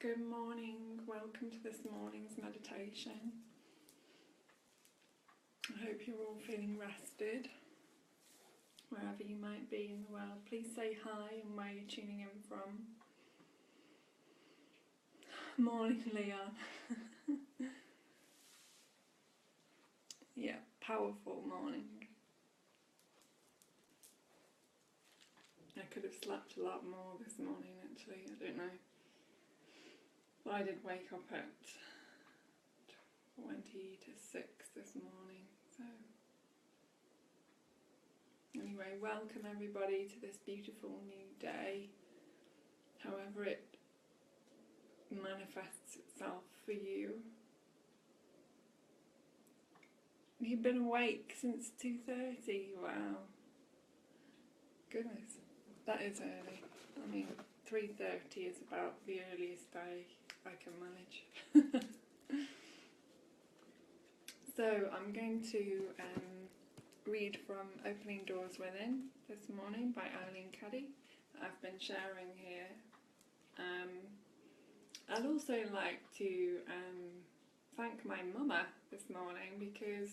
Good morning, welcome to this morning's meditation. I hope you're all feeling rested, wherever you might be in the world. Please say hi and where you're tuning in from. Morning, Leon. Yeah, powerful morning. I could have slept a lot more this morning actually, I don't know. But I did wake up at 20 to 6 this morning, so anyway, welcome everybody to this beautiful new day, however it manifests itself for you. You've been awake since 2:30, wow, goodness, that is early. I mean, 3:30 is about the earliest I can manage. So I'm going to read from Opening Doors Within this morning by Eileen Cuddy that I've been sharing here. I'd also like to thank my mama this morning because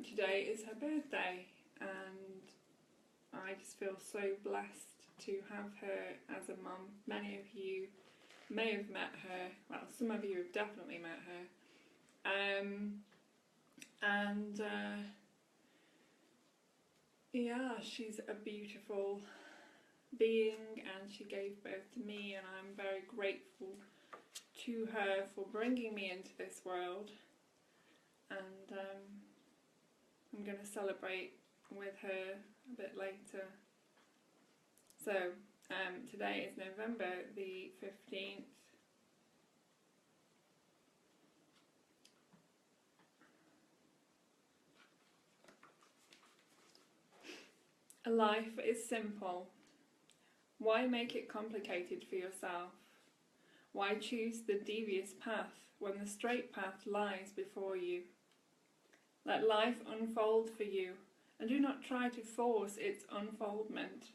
today is her birthday and I just feel so blessed to have her as a mum. Many of you may have met her, well, some of you have definitely met her. Yeah, she's a beautiful being and she gave birth to me, and I'm very grateful to her for bringing me into this world, and I'm going to celebrate with her a bit later. So today is November the 15th. Life is simple. Why make it complicated for yourself? Why choose the devious path when the straight path lies before you? Let life unfold for you, and do not try to force its unfoldment.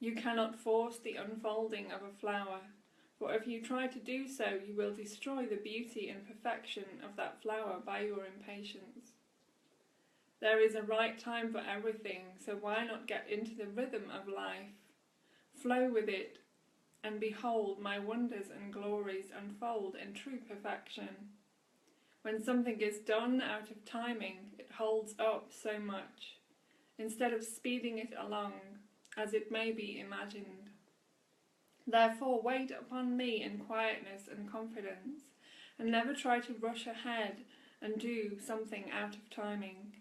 You cannot force the unfolding of a flower, for if you try to do so, you will destroy the beauty and perfection of that flower by your impatience. There is a right time for everything, so why not get into the rhythm of life? Flow with it, and behold my wonders and glories unfold in true perfection. When something is done out of timing, it holds up so much, instead of speeding it along, as it may be imagined. Therefore wait upon me in quietness and confidence, and never try to rush ahead and do something out of timing.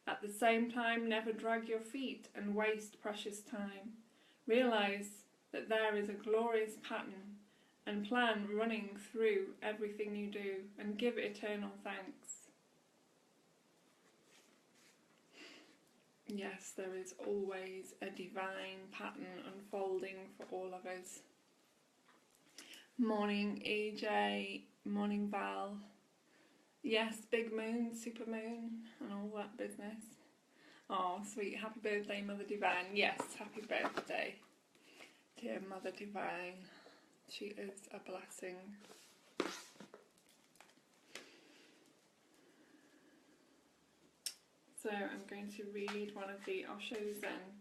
At the same time, never drag your feet and waste precious time. Realize that there is a glorious pattern and plan running through everything you do, and give eternal thanks. Yes, there is always a divine pattern unfolding for all of us. Morning EJ, morning Val. Yes, big moon, super moon, and all that business. Oh, sweet, happy birthday, Mother Divine. Yes, happy birthday, dear Mother Divine. She is a blessing. So I'm going to read one of the Osho Zen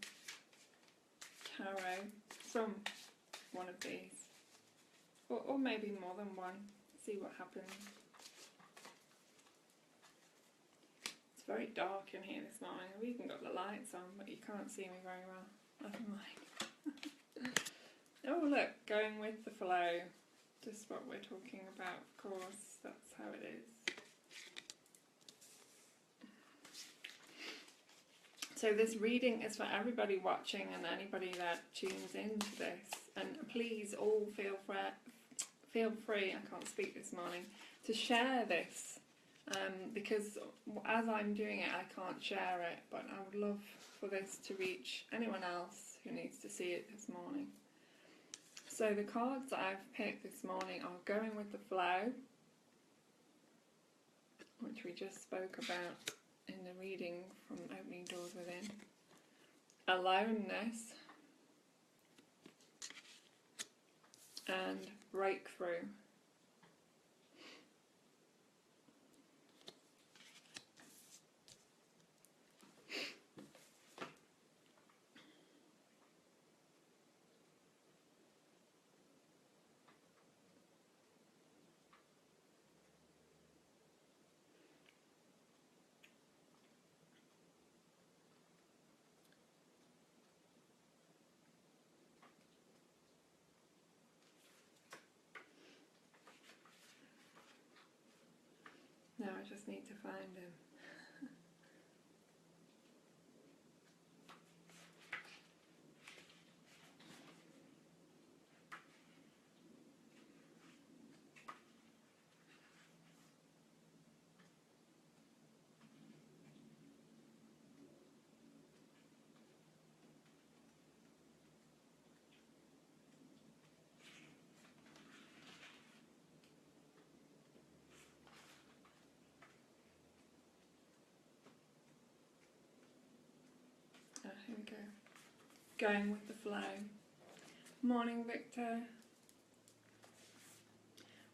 Tarot from one of these, or maybe more than one. See what happens. It's very dark in here this morning. I've even got the lights on, but you can't see me very well. Never mind. Oh look, going with the flow. Just what we're talking about, of course. That's how it is. So this reading is for everybody watching and anybody that tunes into this. And please all feel free, I can't speak this morning, to share this. Because as I'm doing it, I can't share it, but I would love for this to reach anyone else who needs to see it this morning. So the cards that I've picked this morning are Going with the Flow, which we just spoke about in the reading from Opening Doors Within. Aloneness. and breakthrough. Now I just need to find him. Here we go. Going with the flow. Morning, Victor.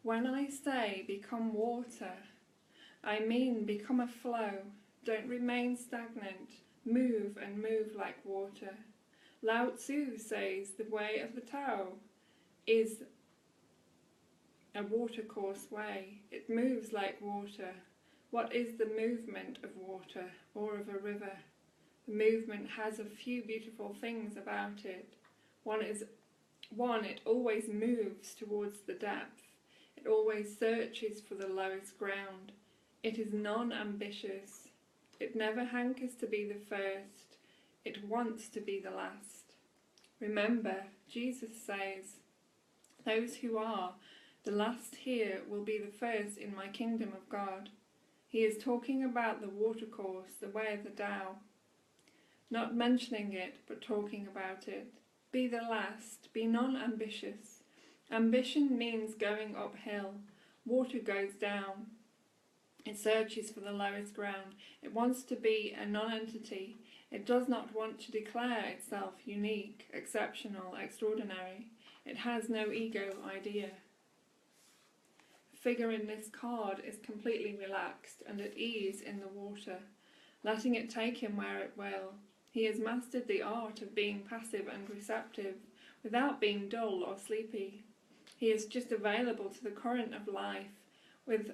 When I say become water, I mean become a flow. Don't remain stagnant. Move and move like water. Lao Tzu says the way of the Tao is a watercourse way. It moves like water. What is the movement of water or of a river? The movement has a few beautiful things about it. One, it always moves towards the depth. It always searches for the lowest ground. It is non-ambitious. It never hankers to be the first. It wants to be the last. Remember, Jesus says, those who are the last here will be the first in my kingdom of God. He is talking about the watercourse, the way of the Tao. Not mentioning it, but talking about it. Be the last, be non-ambitious. Ambition means going uphill. Water goes down. It searches for the lowest ground. It wants to be a non-entity. It does not want to declare itself unique, exceptional, extraordinary. It has no ego idea. The figure in this card is completely relaxed and at ease in the water, letting it take him where it will. He has mastered the art of being passive and receptive, without being dull or sleepy. He is just available to the current of life, with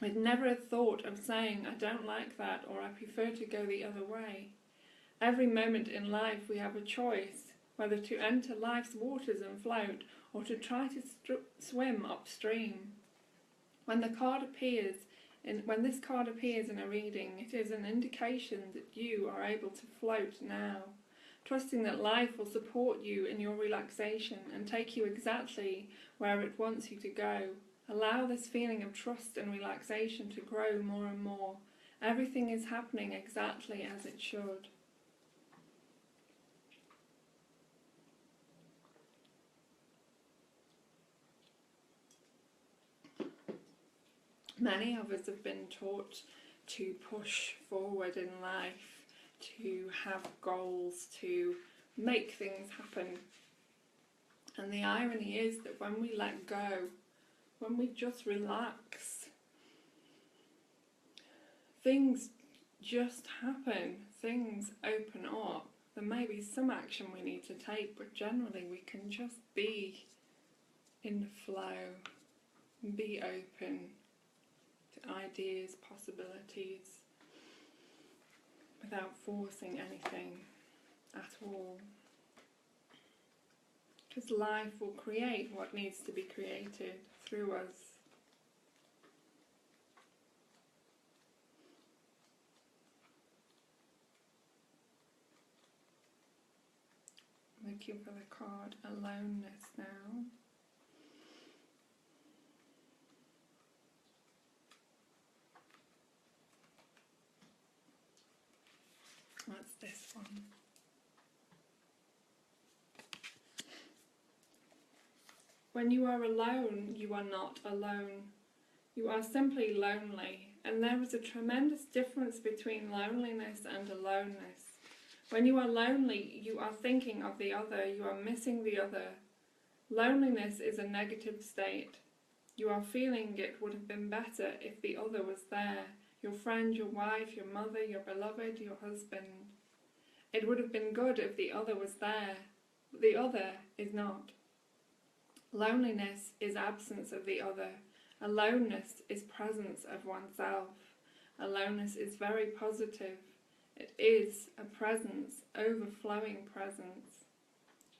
never a thought of saying, I don't like that, or I prefer to go the other way. Every moment in life we have a choice, whether to enter life's waters and float, or to try to swim upstream. When this card appears in a reading, it is an indication that you are able to float now, trusting that life will support you in your relaxation and take you exactly where it wants you to go. Allow this feeling of trust and relaxation to grow more and more. Everything is happening exactly as it should. Many of us have been taught to push forward in life, to have goals, to make things happen. And the irony is that when we let go, when we just relax, things just happen, things open up. There may be some action we need to take, but generally we can just be in the flow, be open to ideas, possibilities, without forcing anything at all. Because life will create what needs to be created through us. Looking for the card Aloneness now. That's this one. When you are alone, you are not alone. You are simply lonely, and there is a tremendous difference between loneliness and aloneness. When you are lonely, you are thinking of the other, you are missing the other. Loneliness is a negative state. You are feeling it would have been better if the other was there, your friend, your wife, your mother, your beloved, your husband. It would have been good if the other was there, but the other is not. Loneliness is absence of the other. Aloneness is presence of oneself. Aloneness is very positive. It is a presence, overflowing presence.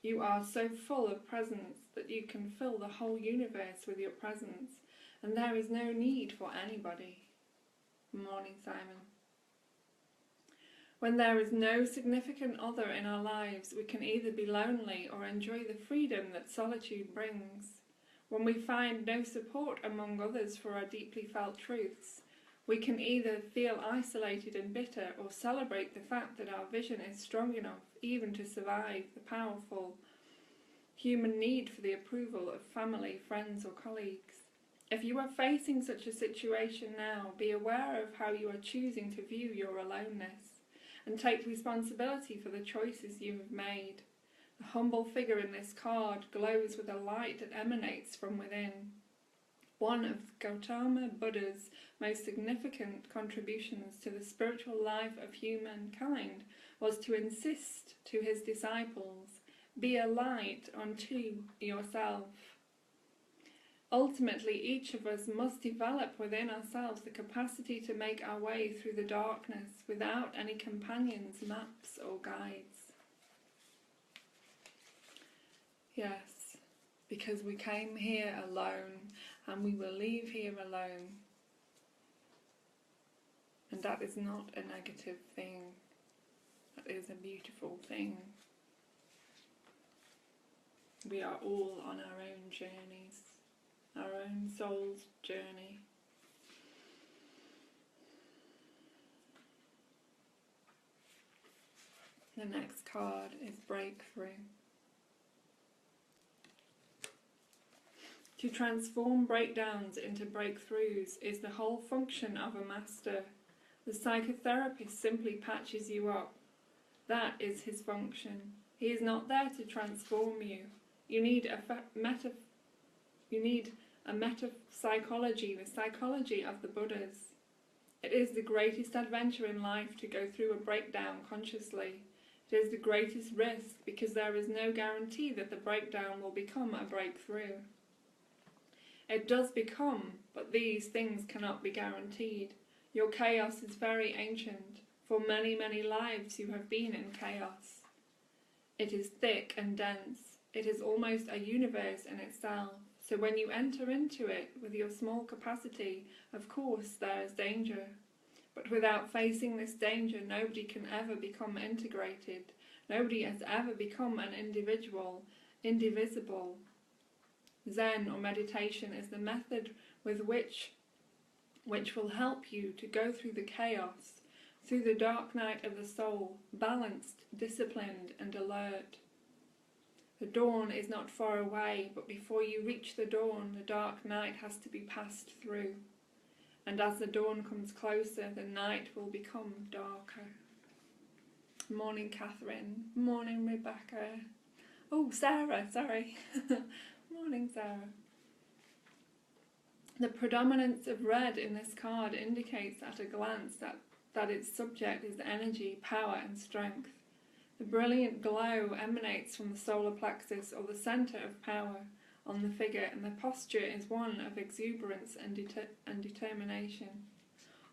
You are so full of presence that you can fill the whole universe with your presence, and there is no need for anybody. Morning, Simon. When there is no significant other in our lives, we can either be lonely or enjoy the freedom that solitude brings. When we find no support among others for our deeply felt truths, we can either feel isolated and bitter or celebrate the fact that our vision is strong enough even to survive the powerful human need for the approval of family, friends or colleagues. If you are facing such a situation now, be aware of how you are choosing to view your aloneness and take responsibility for the choices you have made. The humble figure in this card glows with a light that emanates from within. One of Gautama Buddha's most significant contributions to the spiritual life of humankind was to insist to his disciples, "Be a light unto yourself." Ultimately, each of us must develop within ourselves the capacity to make our way through the darkness without any companions, maps or guides. Yes, because we came here alone and we will leave here alone. And that is not a negative thing. That is a beautiful thing. We are all on our own journeys. Our own soul's journey. The next card is Breakthrough. To transform breakdowns into breakthroughs is the whole function of a master. The psychotherapist simply patches you up. That is his function. He is not there to transform you. You need a metapsychology, the psychology of the Buddhas. It is the greatest adventure in life to go through a breakdown consciously. It is the greatest risk because there is no guarantee that the breakdown will become a breakthrough. It does become, but these things cannot be guaranteed. Your chaos is very ancient. For many, many lives you have been in chaos. It is thick and dense. It is almost a universe in itself. So when you enter into it with your small capacity, of course there is danger. But without facing this danger, nobody can ever become integrated. Nobody has ever become an individual, indivisible. Zen or meditation is the method with which will help you to go through the chaos, through the dark night of the soul, balanced, disciplined and alert. The dawn is not far away, but before you reach the dawn, the dark night has to be passed through. And as the dawn comes closer, the night will become darker. Morning, Catherine. Morning, Rebecca. Oh, Sarah, sorry. Morning, Sarah. The predominance of red in this card indicates at a glance that its subject is energy, power and strength. The brilliant glow emanates from the solar plexus or the centre of power on the figure, and the posture is one of exuberance and determination.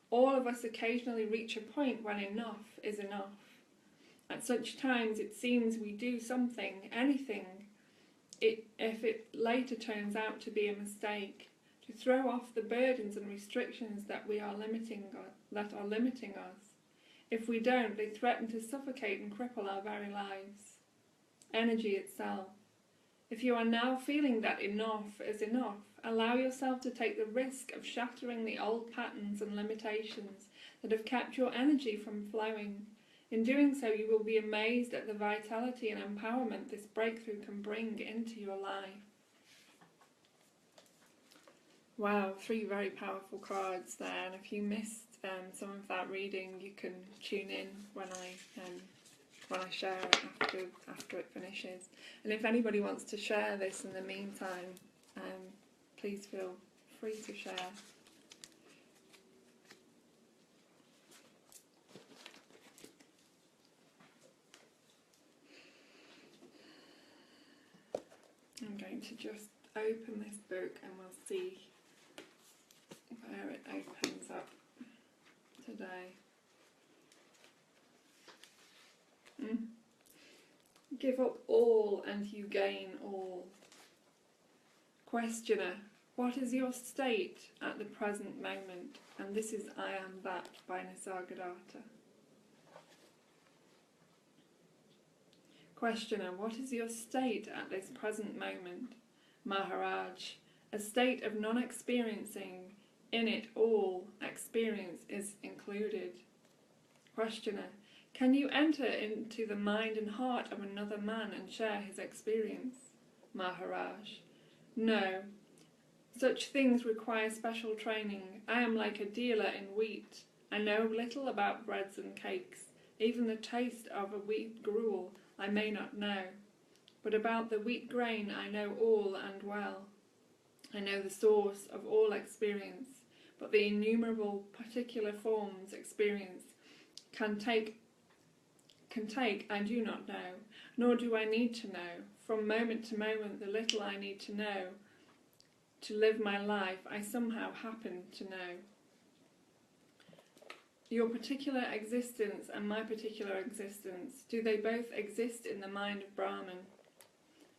All of us occasionally reach a point when enough is enough. At such times it seems we do something, anything, if it later turns out to be a mistake, to throw off the burdens and restrictions that are limiting us. If we don't, they threaten to suffocate and cripple our very lives. Energy itself. If you are now feeling that enough is enough, allow yourself to take the risk of shattering the old patterns and limitations that have kept your energy from flowing. In doing so, you will be amazed at the vitality and empowerment this breakthrough can bring into your life. Wow, 3 very powerful cards there, and if you missed some of that reading, you can tune in when I when I share it after it finishes. And if anybody wants to share this in the meantime, please feel free to share. I'm going to just open this book and we'll see where it opens up today. Give up all and you gain all. Questioner, what is your state at the present moment? And this is I Am That by Nisargadatta. Questioner, what is your state at this present moment? Maharaj, a state of non-experiencing. In it all, experience is included. Questioner, can you enter into the mind and heart of another man and share his experience? Maharaj, no. Such things require special training. I am like a dealer in wheat. I know little about breads and cakes. Even the taste of a wheat gruel I may not know. But about the wheat grain I know all and well. I know the source of all experience, but the innumerable particular forms experience can take I do not know, nor do I need to know. From moment to moment, the little I need to know to live my life, I somehow happen to know. Your particular existence and my particular existence, do they both exist in the mind of Brahman?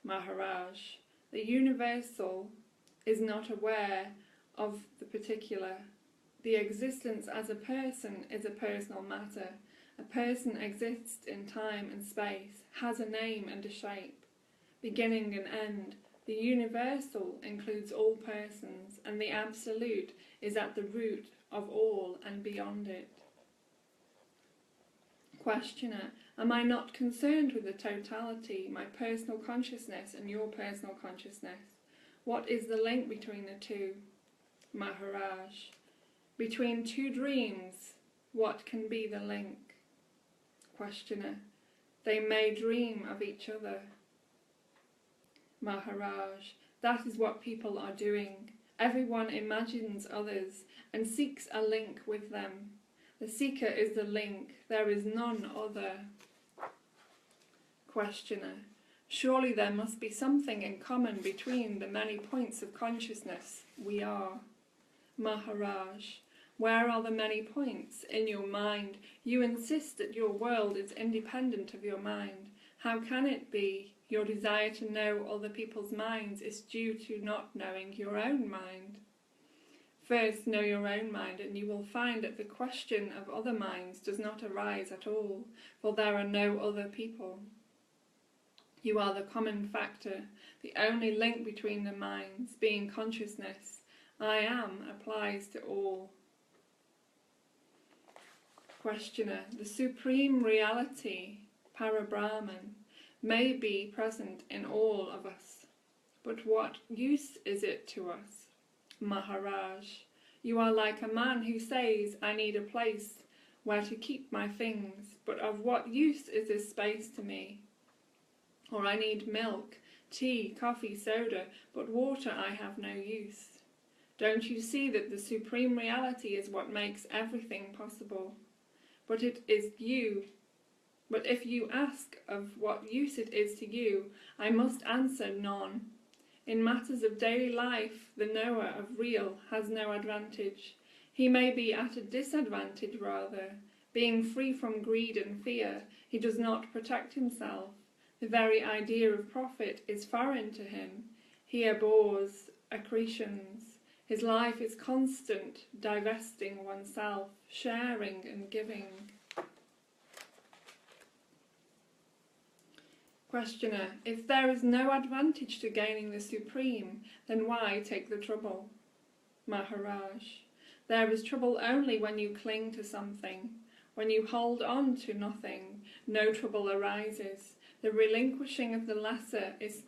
Maharaj, the universal is not aware of the particular. The existence as a person is a personal matter. A person exists in time and space, has a name and a shape, beginning and end. The universal includes all persons, and the absolute is at the root of all and beyond it. Questioner, am I not concerned with the totality, my personal consciousness and your personal consciousness? What is the link between the two? Maharaj, between two dreams, what can be the link? Questioner, they may dream of each other. Maharaj, that is what people are doing. Everyone imagines others and seeks a link with them. The seeker is the link, there is none other. Questioner, surely there must be something in common between the many points of consciousness we are. Maharaj, where are the many points? In your mind. You insist that your world is independent of your mind. How can it be? Your desire to know other people's minds is due to not knowing your own mind. First know your own mind, and you will find that the question of other minds does not arise at all, for there are no other people. You are the common factor, the only link between the minds, being consciousness. I am applies to all. Questioner, the supreme reality, Parabrahman, may be present in all of us, but what use is it to us? Maharaj, you are like a man who says, I need a place where to keep my things, but of what use is this space to me? Or I need milk, tea, coffee, soda, but water I have no use. Don't you see that the supreme reality is what makes everything possible? But if you ask of what use it is to you, I must answer none. In matters of daily life, the knower of real has no advantage. He may be at a disadvantage rather. Being free from greed and fear, he does not protect himself. The very idea of profit is foreign to him. He abhors accretions. His life is constant, divesting oneself, sharing and giving. Questioner, if there is no advantage to gaining the supreme, then why take the trouble? Maharaj, there is trouble only when you cling to something. When you hold on to nothing, no trouble arises. The relinquishing of the lesser is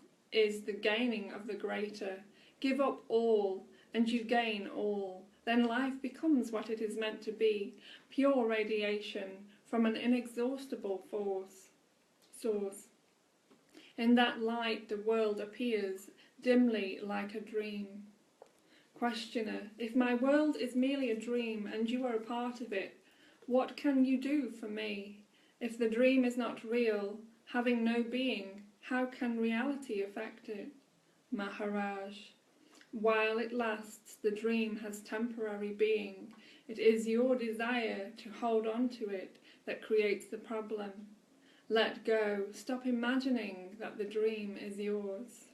the gaining of the greater. Give up all, and you gain all. Then life becomes what it is meant to be, pure radiation from an inexhaustible force. source. In that light the world appears dimly like a dream. Questioner: if my world is merely a dream and you are a part of it, what can you do for me? If the dream is not real, having no being, how can reality affect it? Maharaj: while it lasts, the dream has temporary being. It is your desire to hold on to it that creates the problem. Let go. Stop imagining that the dream is yours.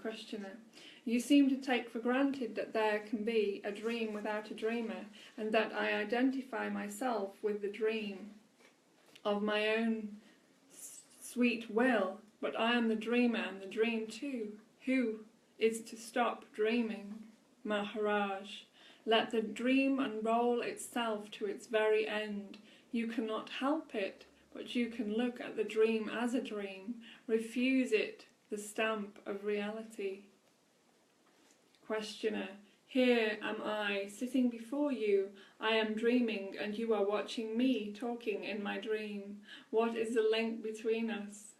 Questioner: you seem to take for granted that there can be a dream without a dreamer, and that I identify myself with the dream of my own sweet will, but I am the dreamer and the dream too. Who is to stop dreaming? Maharaj: let the dream unroll itself to its very end. You cannot help it, but you can look at the dream as a dream, refuse it, the stamp of reality. Questioner: here am I, sitting before you. I am dreaming, and you are watching me talking in my dream. What is the link between us?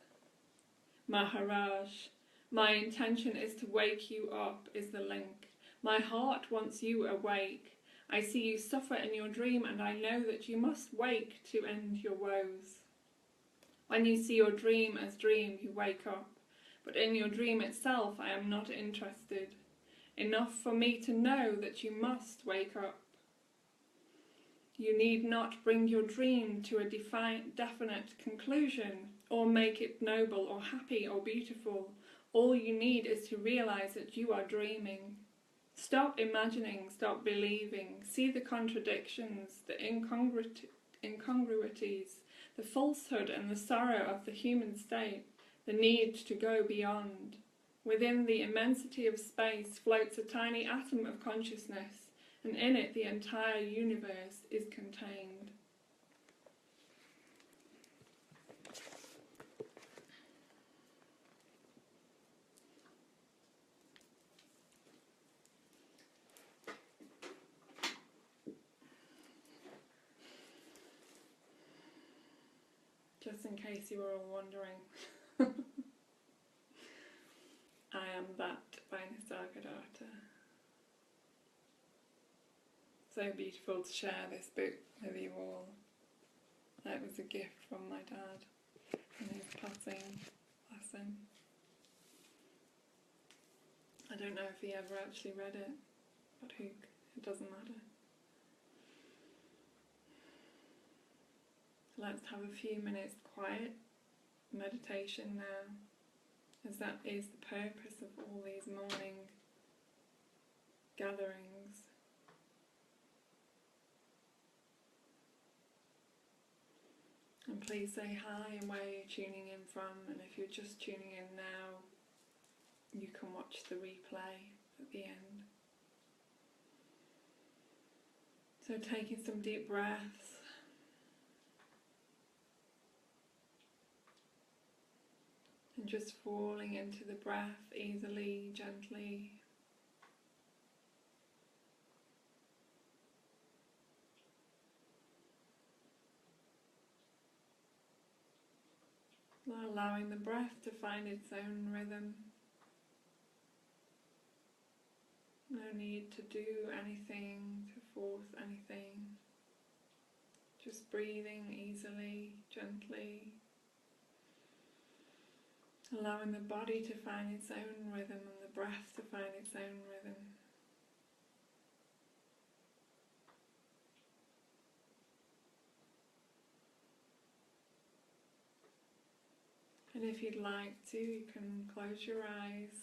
Maharaj: my intention is to wake you up, is the link. My heart wants you awake. I see you suffer in your dream, and I know that you must wake to end your woes. When you see your dream as dream, you wake up. But in your dream itself I am not interested. Enough for me to know that you must wake up. You need not bring your dream to a definite conclusion, or make it noble or happy or beautiful. All you need is to realize that you are dreaming. Stop imagining, stop believing. See the contradictions, the incongruities, the falsehood and the sorrow of the human state, the need to go beyond. Within the immensity of space floats a tiny atom of consciousness, and in it the entire universe is contained. Just in case you were all wondering, I am that by Nisargadatta. So beautiful to share this book with you all. That was a gift from my dad in his passing lesson. I don't know if he ever actually read it, but it doesn't matter. Let's have a few minutes quiet meditation now, as that is the purpose of all these morning gatherings. And please say hi and where you're tuning in from, and if you're just tuning in now, you can watch the replay at the end. So taking some deep breaths. And just falling into the breath easily, gently. Allowing the breath to find its own rhythm. No need to do anything, to force anything. Just breathing easily, gently. Allowing the body to find its own rhythm and the breath to find its own rhythm. And if you'd like to, you can close your eyes.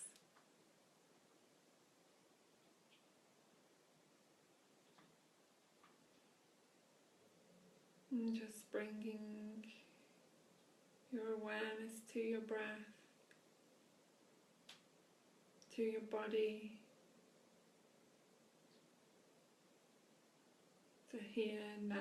And just bringing your awareness to your breath, to your body, to here and now.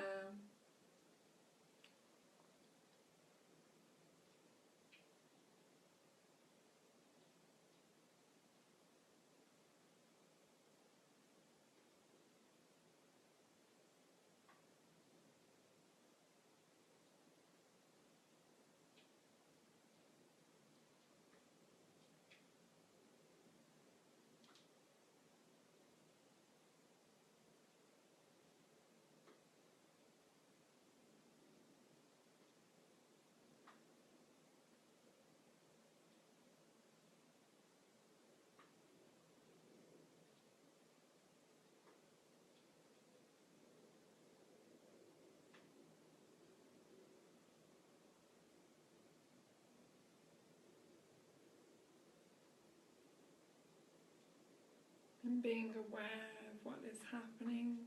and being aware of what is happening.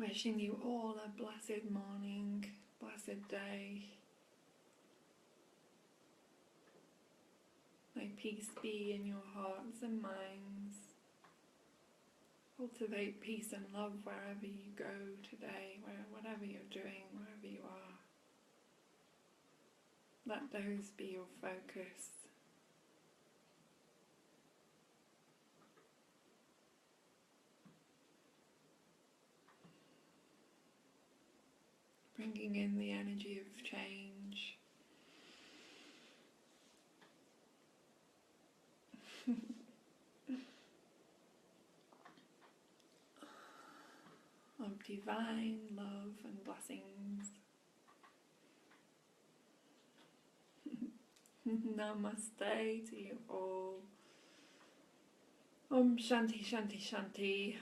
Wishing you all a blessed morning, blessed day. May peace be in your hearts and minds. Cultivate peace and love wherever you go today, whatever you're doing, wherever you are. Let those be your focus. Bringing in the energy of change. Of divine love and blessings. Namaste to you all. Om Shanti Shanti Shanti.